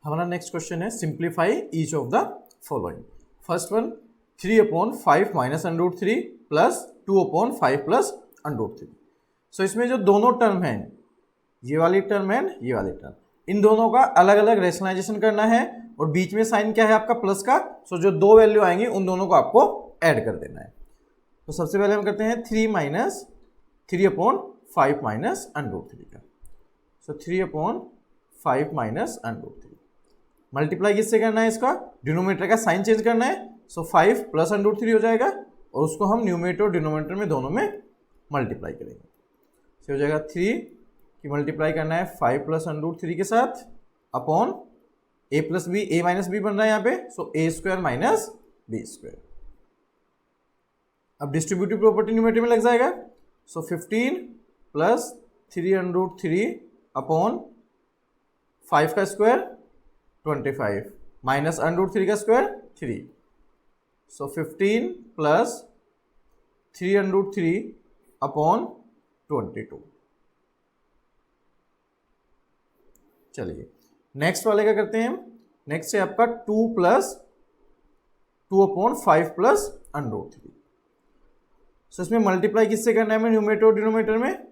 हमारा next question है simplify each of the following. First one 3/5 minus under 3 plus 2/5 plus under 3। सो इसमें जो दोनों टर्म हैं, ये वाली टर्म एंड ये वाली टर्म, इन दोनों का अलग अलग रेशनलाइजेशन करना है और बीच में साइन क्या है आपका प्लस का। सो जो दो वैल्यू आएंगी उन दोनों को आपको ऐड कर देना है। तो सबसे पहले हम करते हैं 3/5 माइनस अंडर 3 का। सो 3/5 माइनस अंडर 3 मल्टीप्लाई किससे करना है, इसका डिनोमिनेटर का साइन चेंज करना है। सो 5 प्लस अंडर 3 हो जाएगा और उसको हम न्यूमरेटर और डिनोमिनेटर में दोनों में मल्टीप्लाई करेंगे। तो हो जाएगा 3 की मल्टीप्लाई करना है 5 प्लस अंडर 3 के साथ upon a plus B, a minus B बन रहा है यहाँ पे। So a square minus B square. अब डिस्ट्रीब्यूटिव प्रॉपर्टी न्यूमरेटर में लग जाएगा। सो 15 प्लस 3/3 अपॉन 5 का स्क्वायर 25 माइनस अंडर 3 का स्क्वायर 3। सो 15 प्लस 3/3 अपॉन 22। चलिए नेक्स्ट वाले का करते हैं हम। नेक्स्ट है आपका 2 प्लस 2/5 प्लस अंडर 3। सो इसमें मल्टीप्लाई किससे करना है हमें, न्यूमरेटर और डिनोमिनेटर में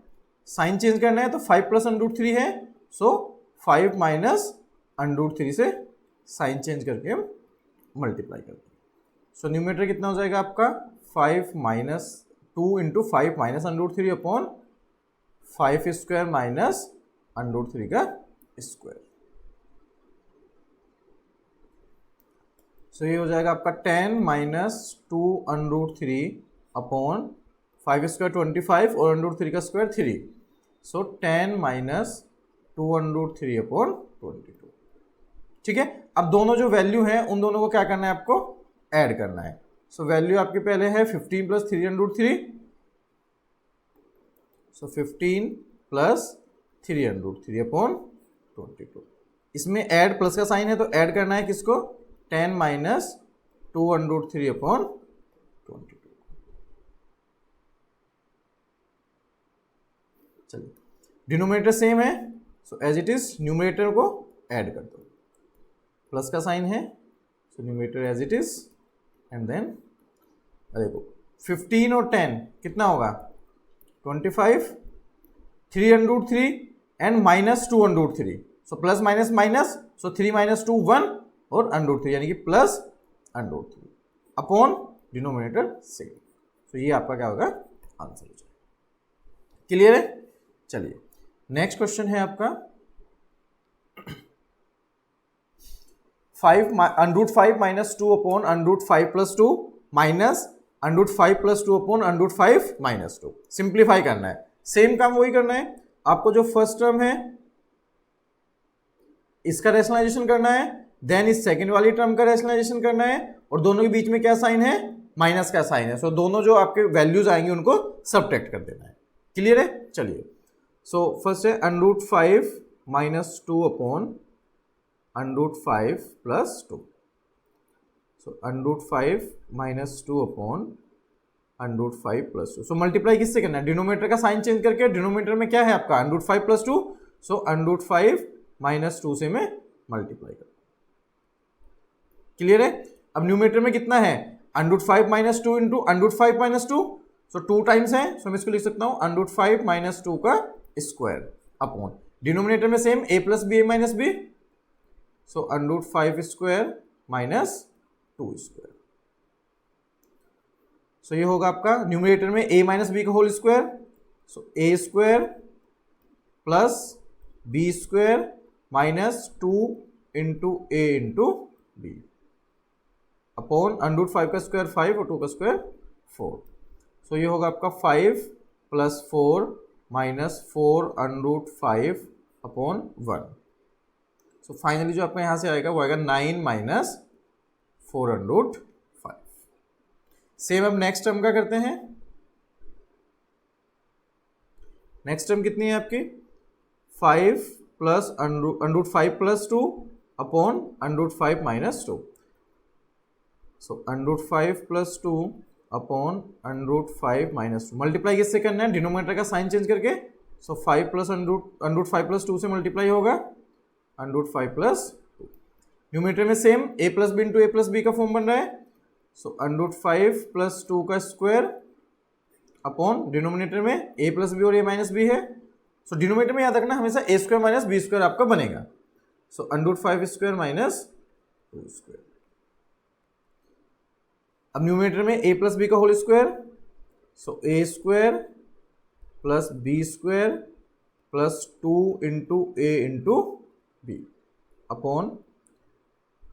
साइन चेंज करना है। तो 5 प्लस अंडर 3 है, सो 5 माइनस अंडर 3 से साइन चेंज करके हम मल्टीप्लाई करते हैं। सो न्यूमरेटर कितना हो जाएगा आपका 5 minus 2 into 5 minus under 3 upon 5 square minus under 3 का स्क्वायर। सो ये हो जाएगा आपका 10 माइनस 2 अंडर 3 अपॉन 5 स्क्वायर 25 और अंडर 3 का स्क्वायर 3। सो 10 माइनस 2 अंडर 3 अपॉन 22। ठीक है, अब दोनों जो वैल्यू हैं उन दोनों को क्या करना है, आपको ऐड करना है। सो वैल्यू आपके पहले है 15 प्लस 3/3। सो 15 प्लस 3/3 अपॉन 22। इसमें ऐड प्लस का साइन है तो ऐड करना है किसको, 10 माइनस 2/3 अपॉन 22। चलिए डिनोमिनेटर सेम है, so as it is numerator को ऐड कर दो। प्लस का साइन है, so numerator as it is and then देखो 15 और 10 कितना होगा 25, 3/3 and minus 2/3। So plus minus minus, so 3 minus 2 1 और अंडर 3 यानी कि plus under 3 upon denominator same. So ये आपका क्या होगा, आंसर हो जाएगा। क्लियर है। चलिए नेक्स्ट क्वेश्चन है आपका 5 minus 2 upon √5 plus 2 minus √5 plus 2 upon √5 minus 2। Simplify करना है, सेम काम वही करना है आपको। जो फर्स्ट टर्म है इसका रेशनलाइजेशन करना है, देन इस सेकंड वाली टर्म का रेशनलाइजेशन करना है और दोनों के बीच में क्या साइन है, माइनस का साइन है। सो दोनों जो आपके वैल्यूज आएंगे उनको सब्ट्रैक्ट कर देना है। क्लियर है। चलिए सो फर्स्ट है √5 माइनस 2 अपॉन √5 प्लस 2। सो √5 minus 2 upon √5 plus 2। So multiply किससे करना है, डिनोमिनेटर का साइन चेंज करके। डिनोमिनेटर में क्या है आपका √5 प्लस 2। सो √5 माइनस 2 से मैं मल्टीप्लाई कर। क्लियर है। अब न्यूमरेटर में कितना है, √5 माइनस 2 इंटू √5 माइनस 2। सो 2 टाइम्स है, सो मैं इसको लिख सकता हूँ √5 माइनस 2 का स्क्वायर अपॉन डिनोमिनेटर में same a plus B, a minus b. So √5 square minus 2 square. So ये होगा आपका न्यूमरेटर में a माइनस बी का whole square. So a square plus b square minus 2 into a into b upon √5 का square 5 और 2 का square 4। So ये होगा आपका 5 plus 4 minus 4 √5 upon 1। So finally जो आपका यहाँ से आएगा वो आएगा 9 माइनस 4/5। सेम अब नेक्स्ट टर्म का करते हैं। नेक्स्ट टर्म कितनी है आपकी 5 प्लस √5 प्लस 2 अपॉन √5 माइनस 2। सो √5 प्लस 2 अपॉन √5 माइनस 2। मल्टीप्लाई किससे करना है, डिनोमिनेटर का साइन चेंज करके। सो 5 प्लस √5 प्लस 2 से मल्टीप्लाई होगा √5 प्लस 2। न्यूमरेटर में same a plus B into A plus B का फॉर्म बन रहा है, सो अंडर 5 प्लस 2 का स्क्वायर अपॉन डिनोमिनेटर में a प्लस बी और a माइनस बी है। सो डिनोमिनेटर में याद रखना हमेशा a square minus B square आपका बनेगा। So under 5 square minus 2 square. अब न्यूमरेटर में a प्लस बी का whole square, so a square plus b square plus 2 into a into b upon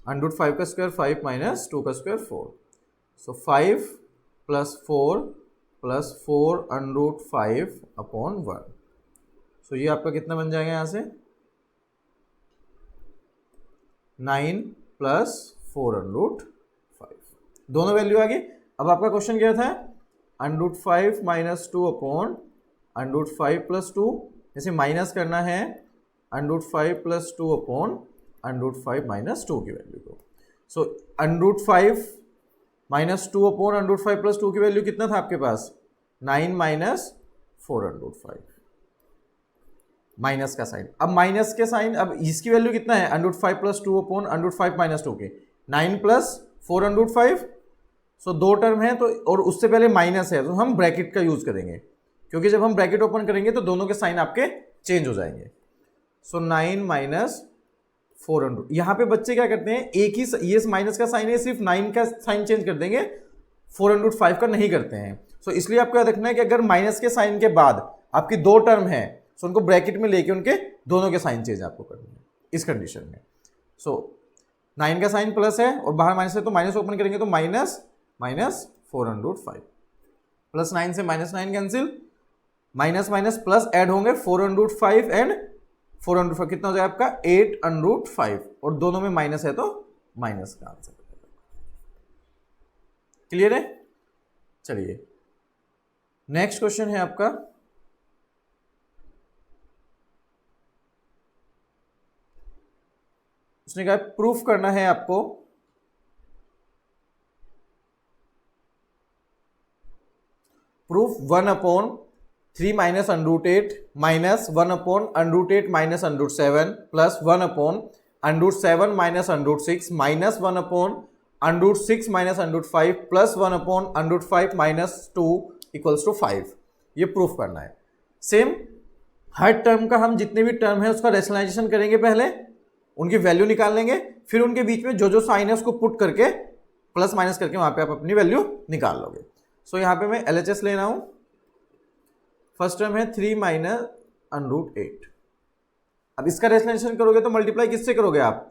under 5 का स्क्वायर 5 माइनस 2 का square 4। So 5 plus 4 plus 4 under 5 upon 1। So ये आपका कितना बन जाएगा यहाँ से 9 प्लस 4 अंडर 5, दोनों वैल्यू आ गई। अब आपका क्वेश्चन क्या था, under 5 minus 2 upon under 5 plus 2, जैसे माइनस करना है under 5 plus 2 upon under 5 minus 2 की वैल्यू को। सो under 5 minus 2 upon under 5 plus 2 की वैल्यू कितना था आपके पास 9 माइनस 4 अंडर 5, माइनस का साइन। अब माइनस के साइन, अब इसकी वैल्यू कितना है under 5 plus 2 upon under 5 minus 2 के 9 प्लस 4 अंडर 5। सो दो टर्म है तो, और उससे पहले माइनस है तो हम ब्रैकेट का यूज करेंगे, क्योंकि जब हम ब्रैकेट ओपन करेंगे तो दोनों के साइन आपके चेंज हो जाएंगे। सो 9 माइनस 4 अंडर, यहाँ पे बच्चे क्या करते हैं एक ही ये माइनस का साइन है, सिर्फ 9 का साइन चेंज कर देंगे, 4 अंडर 5 का नहीं करते हैं। सो इसलिए आपको याद रखना है कि अगर माइनस के साइन के बाद आपकी दो टर्म है तो उनको ब्रैकेट में लेके उनके दोनों के साइन चेंज आपको करने हैं इस कंडीशन में। सो 9 का साइन प्लस है और बाहर माइनस है तो माइनस ओपन करेंगे तो माइनस माइनस 4 अंडर 5, प्लस 9 से minus 9 cancel, minus minus plus add होंगे 4 अंडर 5 एंड 4 अंडर 5 कितना हो जाएगा आपका 8 अंडर 5, और दोनों में माइनस है तो माइनस का आंसर। क्लियर है? चलिए नेक्स्ट क्वेश्चन है आपका, उसने कहा प्रूफ करना है आपको proof 1 upon 3 minus under 8 minus 1 upon under 8 minus under 7 plus 1 upon under 7 minus under 6 minus 1 upon under 6 minus under 5 plus 1 upon under 5 minus 2 equals to 5। ये प्रूफ करना है। सेम हर टर्म का हम जितने भी टर्म है उसका रेशनलाइजेशन करेंगे, पहले उनकी वैल्यू निकाल लेंगे, फिर उनके बीच में जो जो साइन है उसको पुट करके प्लस माइनस करके वहां पे आप अपनी वैल्यू निकाल लोगे। सो यहाँ पे मैं LHS ले रहा हूं। फर्स्ट टर्म है 3 माइनस अंडर 8। अब इसका रेशनलाइजेशन करोगे तो मल्टीप्लाई किससे करोगे आप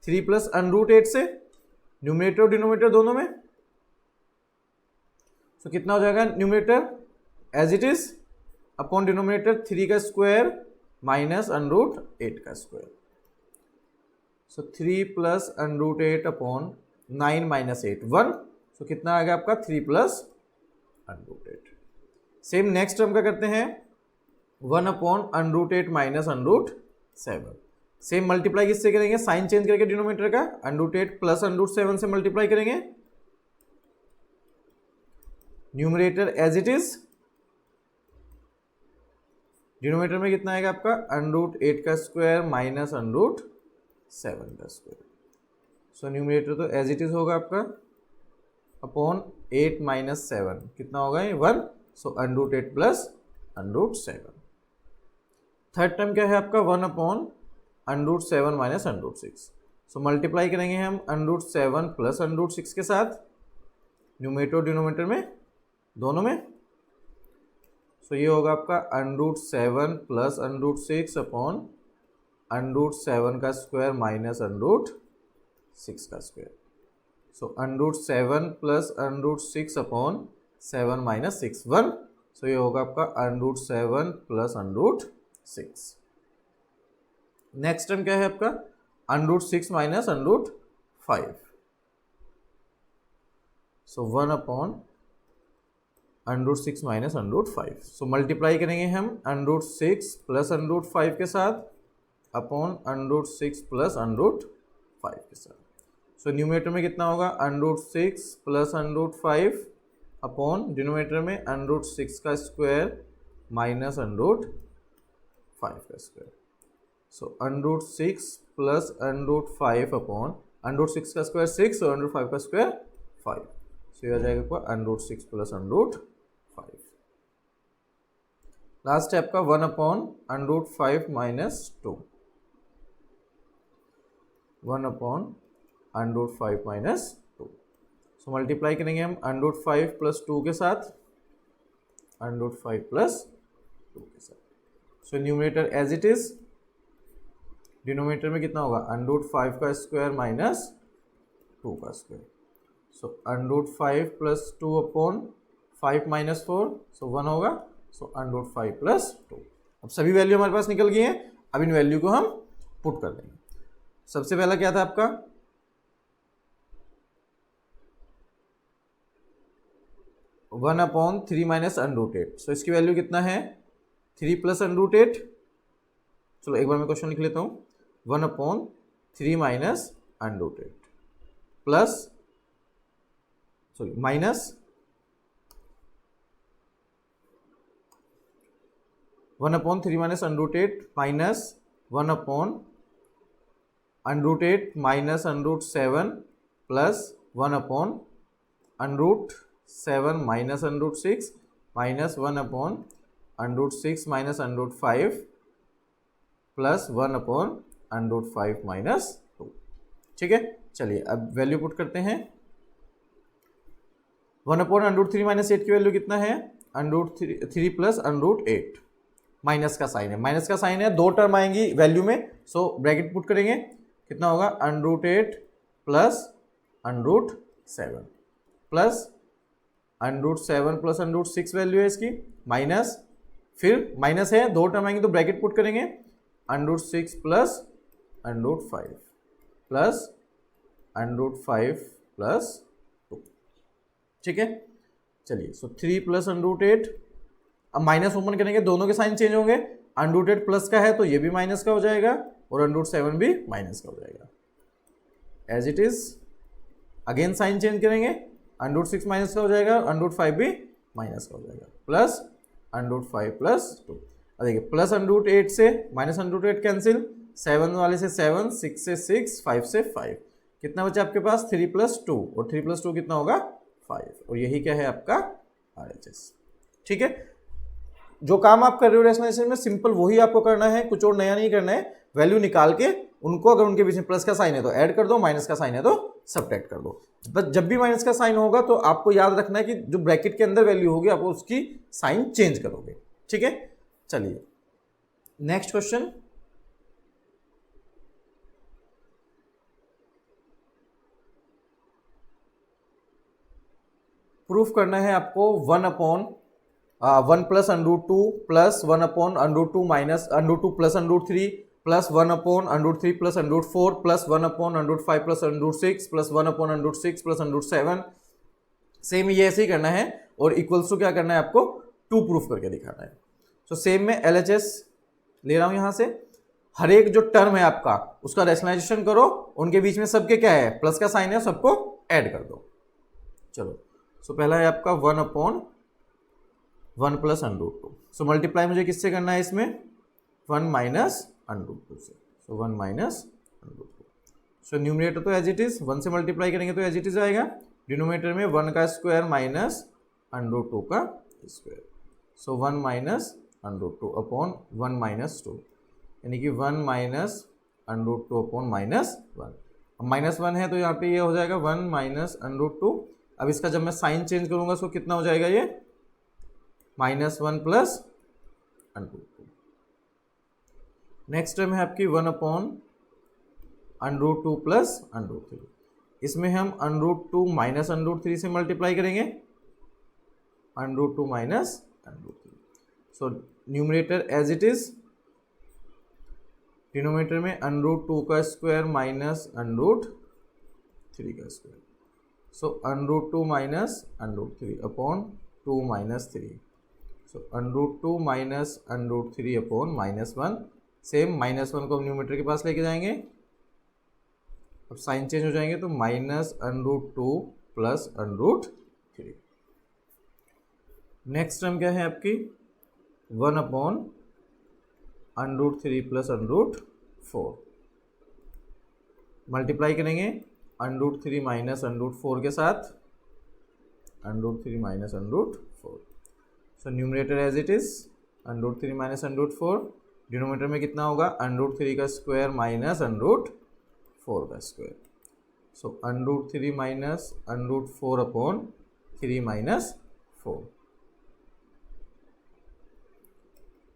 3 प्लस अंडर 8 से, न्यूमरेटर और डिनोमिनेटर दोनों में। सो कितना हो जाएगा numerator as it is upon denominator 3 का स्क्वायर माइनस अंडर 8 का square. So 3 plus under 8 upon 9 minus 8 1। So कितना आ गया आपका 3 plus under 8। Same next term का करते हैं 1 upon under 8 minus under 7। Same multiply किससे करेंगे साइन चेंज करके डिनोमिनेटर का अंडर 8 प्लस अंडर 7 से मल्टीप्लाई करेंगे, numerator as it is, denominator में कितना आएगा आपका अंडर 8 का स्क्वायर माइनस अंडर 7 का स्क्वायर। सो न्यूमरेटर तो एज इट इज होगा आपका अपॉन 8 माइनस 7 कितना होगा ये 1। So under 8 plus under 7। Third term क्या है आपका 1 अपॉन अंडर 7 माइनस अंडर 6। सो मल्टीप्लाई करेंगे हम अंडर 7 प्लस अंडर 6 के साथ, न्यूमरेटर डिनोमिनेटर में दोनों में। सो ये होगा आपका under 7 plus under 6 upon under 7 का स्क्वायर माइनस अंडर 6 का square. So under 7 plus under 6 upon 7 minus 6 1। So ये होगा आपका under 7 plus under 6। Next term क्या है आपका अंडर 6 माइनस अंडर 5। सो 1 अपॉन अंडर 6 माइनस अंडर 5। सो मल्टीप्लाई करेंगे हम अंडर 6 प्लस अंडर 5 के साथ अपॉन अंडर 6 प्लस अंडर 5 के साथ। सो न्यूमरेटर में कितना होगा under 6 plus under 5 upon denominator में अंडर 6 का स्क्वायर माइनस अंडर 5 का square. So under 6 plus under 5 upon under root 6 का स्क्वायर 6 और अंडर रूट 5 का स्क्वायर 5। सो ये आ जाएगा आपका under root 6 plus under root 5। Last है आपका 1 upon under root 5 minus 2, 1 upon under root 5 minus 2। So multiply करेंगे हम अंडर रूट 5 प्लस 2 के साथ, अंडर रूट 5 प्लस 2 के साथ। So numerator as it is, denominator में कितना होगा अंडर रूट 5 का स्क्वायर माइनस 2 का square. So under root 5 plus 2 upon 5 minus 4, so 1 होगा। So under root 5 plus 2। अब सभी वैल्यू हमारे पास निकल गई हैं, अब इन वैल्यू को हम पुट कर देंगे। सबसे पहला क्या था आपका 1 अपॉन 3 माइनस अंडर रूट 8। सो इसकी वैल्यू कितना है 3 प्लस अंडर रूट 8। चलो एक बार मैं क्वेश्चन लिख लेता हूँ, 1 upon 3 minus under root 8 plus minus 1 upon 3 minus under root 8 minus 1 upon under root 8 minus under root 7 plus 1 upon under root 7 minus under root 6 minus 1 upon under root 6 minus under root 5 plus 1 upon under root 5 minus 2। ठीक है, चलिए अब value put करते हैं। 1 upon under root 3 minus 8 की value कितना है under root 3 plus under root 8। Minus का साइन है, माइनस का साइन है, दो टर्म आएंगी वैल्यू में। सो ब्रैकेट पुट करेंगे, कितना होगा under root 8 plus under root 7 plus under root 7 plus under root 6 value है इसकी, माइनस फिर माइनस है, दो टर्म आएंगे तो ब्रैकेट पुट करेंगे, under root 6 plus under root 5 plus under root 5 plus 2। ठीक है, चलिए सो 3 प्लस अंडर रूट 8। अब माइनस ओपन करेंगे, दोनों के साइन चेंज होंगे, अंडर रूट 8 प्लस का है तो ये भी माइनस का हो जाएगा और अंडर रूट 7 भी माइनस का हो जाएगा। As it is again sign change करेंगे, अंडर रूट 6 माइनस का हो जाएगा, अंडर रूट 5 भी माइनस का हो जाएगा, प्लस अंडर रूट 5 प्लस 2। अब देखिए प्लस अंडर रूट 8 से माइनस अंडर रूट 8 कैंसिल, 7 वाले से 7, 6 से 6, 5 से 5, कितना बचा आपके पास 3 प्लस 2 और 3 प्लस 2 कितना होगा 5। और यही क्या है आपका RHS। ठीक है, जो काम आप कर रहे हो रेशनलाइजेशन में सिंपल वही आपको करना है, कुछ और नया नहीं करना है। वैल्यू निकाल के उनको अगर उनके बीच में प्लस का साइन है तो ऐड कर दो, माइनस का साइन है तो सब्ट्रैक्ट कर दो। बस जब भी माइनस का साइन होगा तो आपको याद रखना है कि जो ब्रैकेट के अंदर वैल्यू होगी आप उसकी साइन चेंज करोगे। ठीक है, चलिए नेक्स्ट क्वेश्चन। प्रूफ करना है आपको 1 upon 1 plus under root 2 plus 1 upon under root 2 minus under root 2 plus under root 3 plus 1 upon under root 3 plus under root 4 plus 1 upon under root 5 plus under root 6 plus 1 upon under root 6 plus under root 7। Same ये ऐसे ही करना है और equals to क्या करना है आपको 2 proof करके दिखाना है। सो सेम में LHS ले रहा हूं यहां से, हर एक जो टर्म है आपका उसका रैशनलाइजेशन करो, उनके बीच में सबके क्या है प्लस का साइन है, सबको ऐड कर दो। चलो सो पहला है आपका 1 upon 1 plus under root 2। So multiply मुझे किससे करना है इसमें 1 माइनस अंडर रूट 2 से। So 1 minus under root 2। So numerator तो एज इट इज 1 से मल्टीप्लाई करेंगे तो एज इट इज आएगा, डिनोमिनेटर में 1 का स्क्वायर माइनस अंडर रूट 2 का square. So 1 minus under root 2 upon 1 minus 2, यानी कि 1 minus under root 2 upon minus 1। अब माइनस 1 है तो यहाँ पे ये हो जाएगा 1 माइनस अंडर रूट 2। अब इसका जब मैं साइन चेंज करूंगा तो कितना हो जाएगा ये -1 plus under root 2। Next term है आपकी 1 upon under root 2 plus under root 3। इसमें हम under root 2 minus under root 3 से मल्टीप्लाई करेंगे, under root 2 minus under root 3। So numerator as it is, denominator में अंडर रूट 2 का स्क्वायर माइनस अंडर रूट 3 का square. So under root 2 minus under root 3 upon 2 minus 3। सो under root 2 minus under root 3 upon -1। Same -1 को हम numerator के पास लेके जाएंगे, अब sign change हो जाएंगे तो minus under root 2 plus under root 3। Next term क्या है आपकी 1 upon under root 3 plus under root 4। Multiply करेंगे √3 माइनस √4 के साथ √3 minus √4। So numerator as it is √3 minus √4, डिनोमिनेटर में कितना होगा √3 का स्क्वायर माइनस √4 का square. So √3 minus √4 upon 3 minus 4।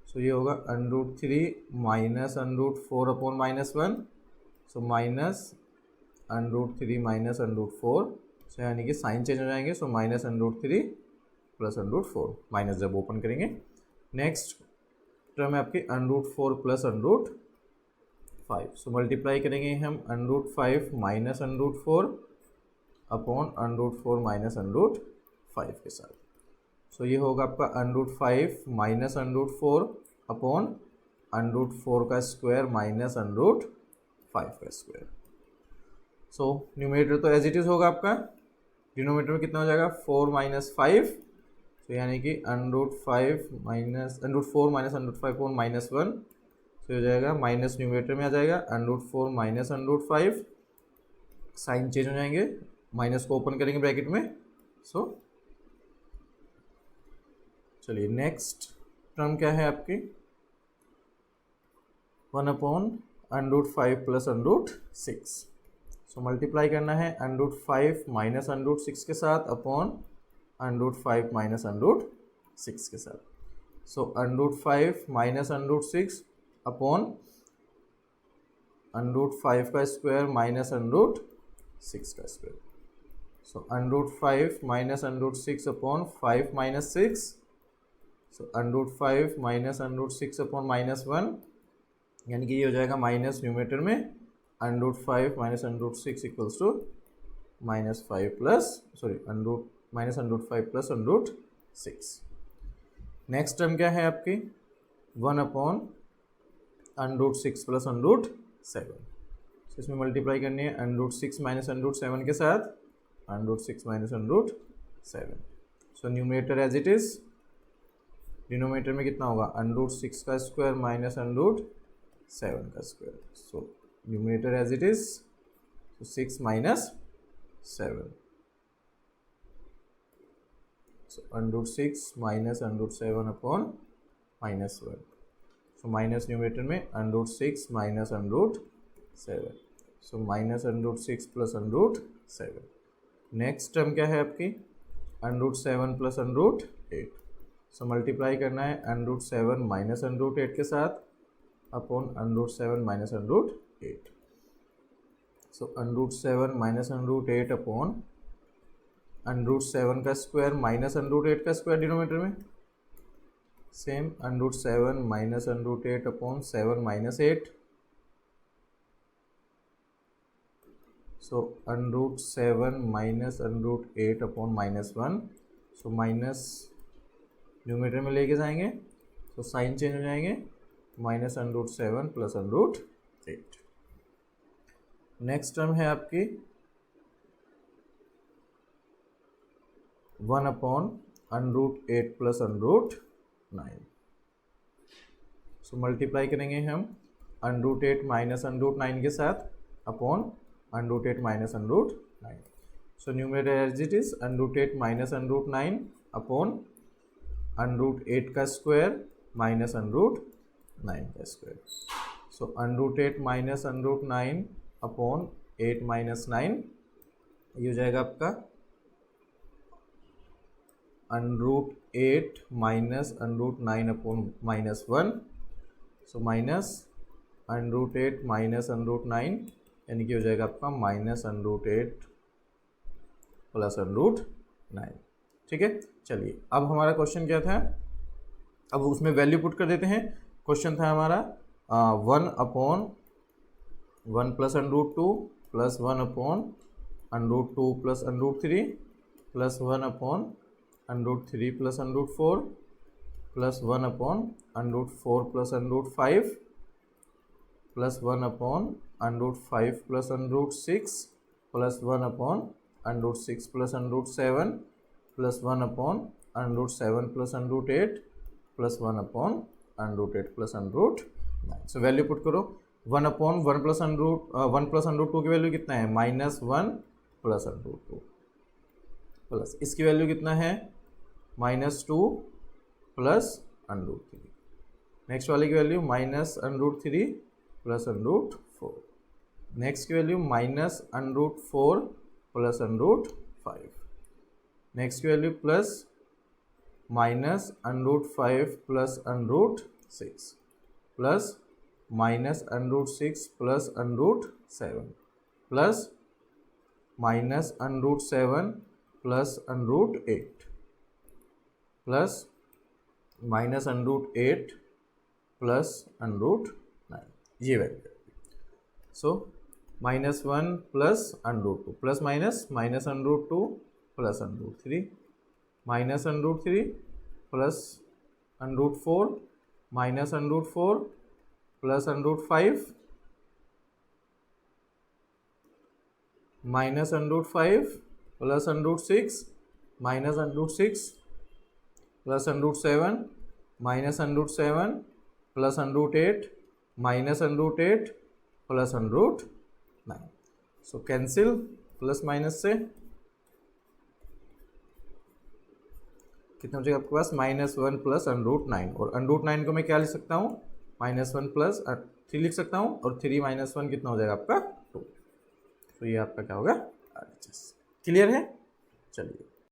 So ये होगा √3 minus √4 upon -1, so minus √3 minus √4, सो यानी कि साइन चेंज हो जाएंगे। सो माइनस √3 प्लस √4, माइनस जब ओपन करेंगे। नेक्स्ट टर्म है आपकी √4 प्लस √5। सो मल्टीप्लाई करेंगे हम √5 माइनस √4 अपॉन √4 माइनस √5 के साथ। सो ये होगा आपका √5 माइनस √4 अपॉन √4 का स्क्वायर माइनस √5 का स्क्वायर। सो न्यूमरेटर तो एज इट इज होगा आपका, डिनोमिनेटर में कितना हो जाएगा 4 माइनस 5, तो यानी कि √4 माइनस √5 अपॉन -1, तो हो जाएगा माइनस न्यूमरेटर में आ जाएगा √4 माइनस √5, साइन चेंज हो जाएंगे, माइनस को ओपन करेंगे ब्रैकेट में। सो चलिए नेक्स्ट टर्म क्या है आपकी 1 अपॉन √5 प्लस √6। सो मल्टीप्लाई करना है √5 माइनस √6 के साथ अपॉन √5 माइनस √6 के साथ। सो √5 माइनस √6 अपॉन √5 का स्क्वायर माइनस √6 का स्क्वायर। सो √5 माइनस √6 अपॉन 5 माइनस 6, सो √5 माइनस √6 अपॉन -1, यानी कि ये हो जाएगा माइनस न्यूमरेटर में √5 minus √6 equals to -5 plus minus √5 plus √6। Next term क्या है आपकी 1 अपॉन √6 प्लस √7। इसमें मल्टीप्लाई करनी है √6 माइनस √7 के साथ √6 minus √7। So numerator as it is, denominator में कितना होगा √6 का स्क्वायर माइनस √7 का square. So numerator as it is 6 minus 7, so √6 minus √7 upon -1। So minus numerator में √6 minus √7, so minus √6 plus √7। Next term क्या है आपकी √7 प्लस √8। सो मल्टीप्लाई करना है √7 माइनस √8 के साथ अपॉन √7 माइनस √8। सो √7 माइनस √8 अपॉन √7 का स्क्वायर माइनस √8 का स्क्वायर डिनोमिनेटर में, सेम √7 माइनस √8 अपॉन 7 माइनस 8। सो √7 minus √8 upon -1, so minus numerator में लेके जाएंगे, तो साइन चेंज हो जाएंगे, माइनस √7 प्लस √8। नेक्स्ट टर्म है आपकी 1 अपॉन √8 प्लस √9। सो मल्टीप्लाई करेंगे हम √8 माइनस √9 के साथ upon √8 minus √9। So numerator as it is √8 minus √9 upon √8 का स्क्वायर माइनस √9 का square. So √8 minus √9 upon 8 minus 9, ये हो जाएगा आपका √8 minus √9 upon -1। So minus √8 minus √9, यानी कि हो जाएगा आपका माइनस √8 प्लस √9। ठीक है, चलिए अब हमारा क्वेश्चन क्या था, अब उसमें वैल्यू पुट कर देते हैं। क्वेश्चन था हमारा 1 upon 1 plus √2 plus 1 upon √2 plus √3 plus 1 upon √3 plus √4 plus 1 upon √4 plus √5 plus 1 upon √5 plus √6 plus 1 upon √6 plus √7 plus 1 upon √7 plus √8 plus 1 upon √8 plus √9। So value put करो, 1/1 + √2 की वैल्यू कितना है -1 + √2 प्लस इसकी वैल्यू कितना है -2 + √3। नेक्स्ट वाले की वैल्यू -√3 + √4। नेक्स्ट की वैल्यू -√4 + √5। नेक्स्ट की value plus -√5 + √6 plus -√6 + √7 plus -√7 + √8 plus -√8 + √9 ये वैल्यू। सो -1 + √2 प्लस माइनस -√2 + √3 -√3 + √4 -√4 + √5 -√5 + √6 -√6 + √7 -√7 + √8 -√8 + √9। सो कैंसिल प्लस माइनस से कितना बचेगा आपके पास -1 + √9 और √9 को मैं क्या लिख सकता हूँ -1 + 3 लिख सकता हूँ और 3 - 1 कितना हो जाएगा आपका 2। तो ये आपका क्या होगा RHS। क्लियर है? चलिए